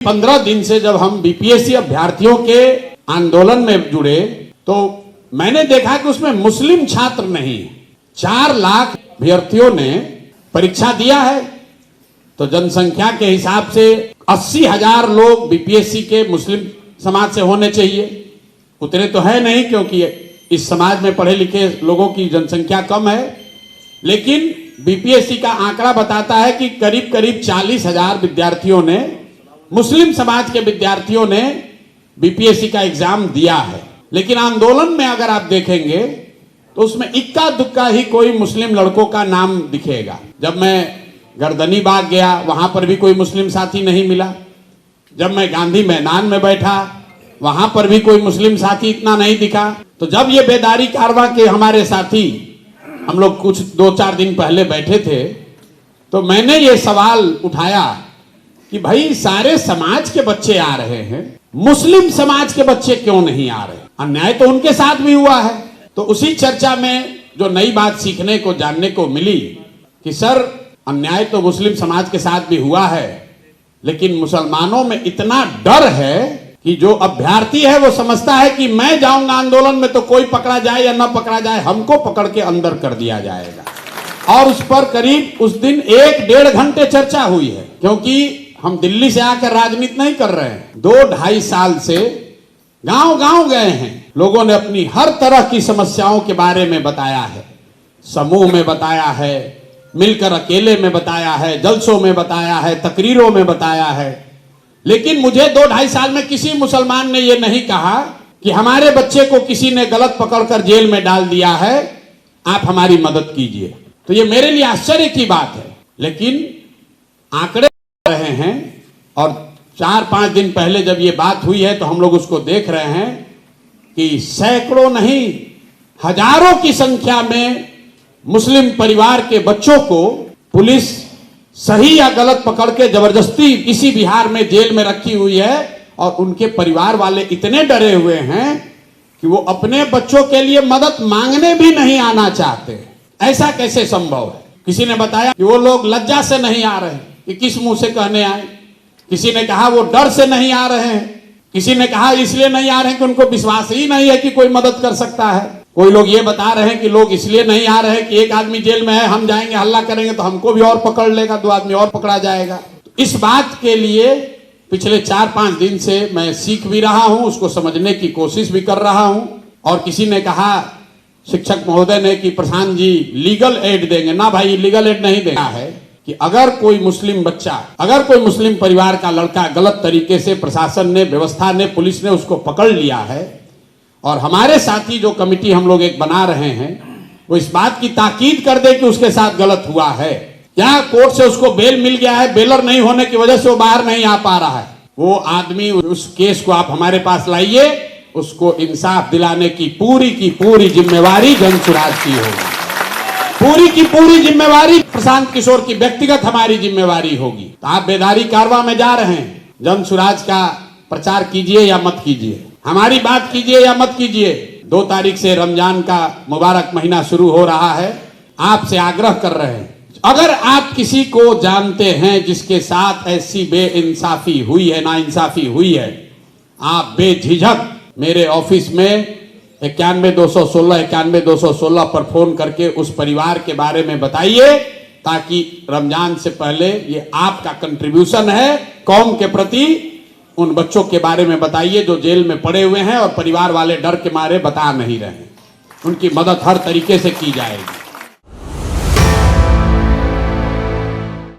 15 दिन से जब हम बीपीएससी अभ्यर्थियों के आंदोलन में जुड़े तो मैंने देखा कि उसमें मुस्लिम छात्र नहीं, 4 लाख अभ्यर्थियों ने परीक्षा दिया है। तो जनसंख्या के हिसाब से 80,000 लोग बीपीएससी के मुस्लिम समाज से होने चाहिए। उतने तो है नहीं, क्योंकि इस समाज में पढ़े लिखे लोगों की जनसंख्या कम है। लेकिन बीपीएससी का आंकड़ा बताता है कि करीब करीब 40,000 विद्यार्थियों ने, मुस्लिम समाज के विद्यार्थियों ने बीपीएससी का एग्जाम दिया है। लेकिन आंदोलन में अगर आप देखेंगे तो उसमें इक्का दुक्का ही कोई मुस्लिम लड़कों का नाम दिखेगा। जब मैं गर्दनी बाग गया वहां पर भी कोई मुस्लिम साथी नहीं मिला। जब मैं गांधी मैदान में बैठा वहां पर भी कोई मुस्लिम साथी इतना नहीं दिखा। तो जब ये बेदारी कारवां के हमारे साथी, हम लोग कुछ 2-4 दिन पहले बैठे थे, तो मैंने ये सवाल उठाया कि भाई सारे समाज के बच्चे आ रहे हैं, मुस्लिम समाज के बच्चे क्यों नहीं आ रहे? अन्याय तो उनके साथ भी हुआ है। तो उसी चर्चा में जो नई बात सीखने को, जानने को मिली कि सर अन्याय तो मुस्लिम समाज के साथ भी हुआ है, लेकिन मुसलमानों में इतना डर है कि जो अभ्यर्थी है वो समझता है कि मैं जाऊंगा आंदोलन में तो कोई पकड़ा जाए या ना पकड़ा जाए, हमको पकड़ के अंदर कर दिया जाएगा। और उस पर करीब उस दिन 1-1.5 घंटे चर्चा हुई है, क्योंकि हम दिल्ली से आकर राजनीति नहीं कर रहे हैं। 2-2.5 साल से गांव गांव गए हैं, लोगों ने अपनी हर तरह की समस्याओं के बारे में बताया है। समूह में बताया है, मिलकर अकेले में बताया है, जलसों में बताया है, तकरीरों में बताया है। लेकिन मुझे 2-2.5 साल में किसी मुसलमान ने यह नहीं कहा कि हमारे बच्चे को किसी ने गलत पकड़कर जेल में डाल दिया है, आप हमारी मदद कीजिए। तो ये मेरे लिए आश्चर्य की बात है। लेकिन आंकड़े रहे हैं, और 4-5 दिन पहले जब ये बात हुई है तो हम लोग उसको देख रहे हैं कि सैकड़ों नहीं, हजारों की संख्या में मुस्लिम परिवार के बच्चों को पुलिस सही या गलत पकड़ के जबरदस्ती इसी बिहार में जेल में रखी हुई है। और उनके परिवार वाले इतने डरे हुए हैं कि वो अपने बच्चों के लिए मदद मांगने भी नहीं आना चाहते। ऐसा कैसे संभव है? किसी ने बताया कि वो लोग लज्जा से नहीं आ रहे कि किस मुंह से कहने आए। किसी ने कहा वो डर से नहीं आ रहे हैं। किसी ने कहा इसलिए नहीं आ रहे हैं कि उनको विश्वास ही नहीं है कि कोई मदद कर सकता है। कोई लोग ये बता रहे हैं कि लोग इसलिए नहीं आ रहे हैं कि एक आदमी जेल में है, हम जाएंगे हल्ला करेंगे तो हमको भी और पकड़ लेगा, 2 आदमी और पकड़ा जाएगा। इस बात के लिए पिछले 4-5 दिन से मैं सीख भी रहा हूं, उसको समझने की कोशिश भी कर रहा हूं। और किसी ने कहा, शिक्षक महोदय ने, कि प्रशांत जी लीगल एड देंगे ना। भाई लीगल एड नहीं देना है कि अगर कोई मुस्लिम बच्चा, अगर कोई मुस्लिम परिवार का लड़का गलत तरीके से प्रशासन ने, व्यवस्था ने, पुलिस ने उसको पकड़ लिया है, और हमारे साथी जो कमिटी हम लोग एक बना रहे हैं वो इस बात की ताकीद कर दे कि उसके साथ गलत हुआ है, या कोर्ट से उसको बेल मिल गया है, बेलर नहीं होने की वजह से वो बाहर नहीं आ पा रहा है, वो आदमी, उस केस को आप हमारे पास लाइए, उसको इंसाफ दिलाने की पूरी जिम्मेवारी जनसुराज की होगी। पूरी की पूरी जिम्मेवारी प्रशांत किशोर की व्यक्तिगत हमारी जिम्मेवारी होगी। तो आप बेदारी कारवां में जा रहे हैं, जनसुराज का प्रचार कीजिए या मत कीजिए, हमारी बात कीजिए या मत कीजिए। 2 तारीख से रमजान का मुबारक महीना शुरू हो रहा है। आपसे आग्रह कर रहे हैं, अगर आप किसी को जानते हैं जिसके साथ ऐसी बेइंसाफी हुई है, नाइंसाफी हुई है, आप बेझिझक मेरे ऑफिस में 91-216 पर फोन करके उस परिवार के बारे में बताइए, ताकि रमजान से पहले ये आपका कंट्रीब्यूशन है कौम के प्रति। उन बच्चों के बारे में बताइए जो जेल में पड़े हुए हैं और परिवार वाले डर के मारे बता नहीं रहे हैं। उनकी मदद हर तरीके से की जाएगी।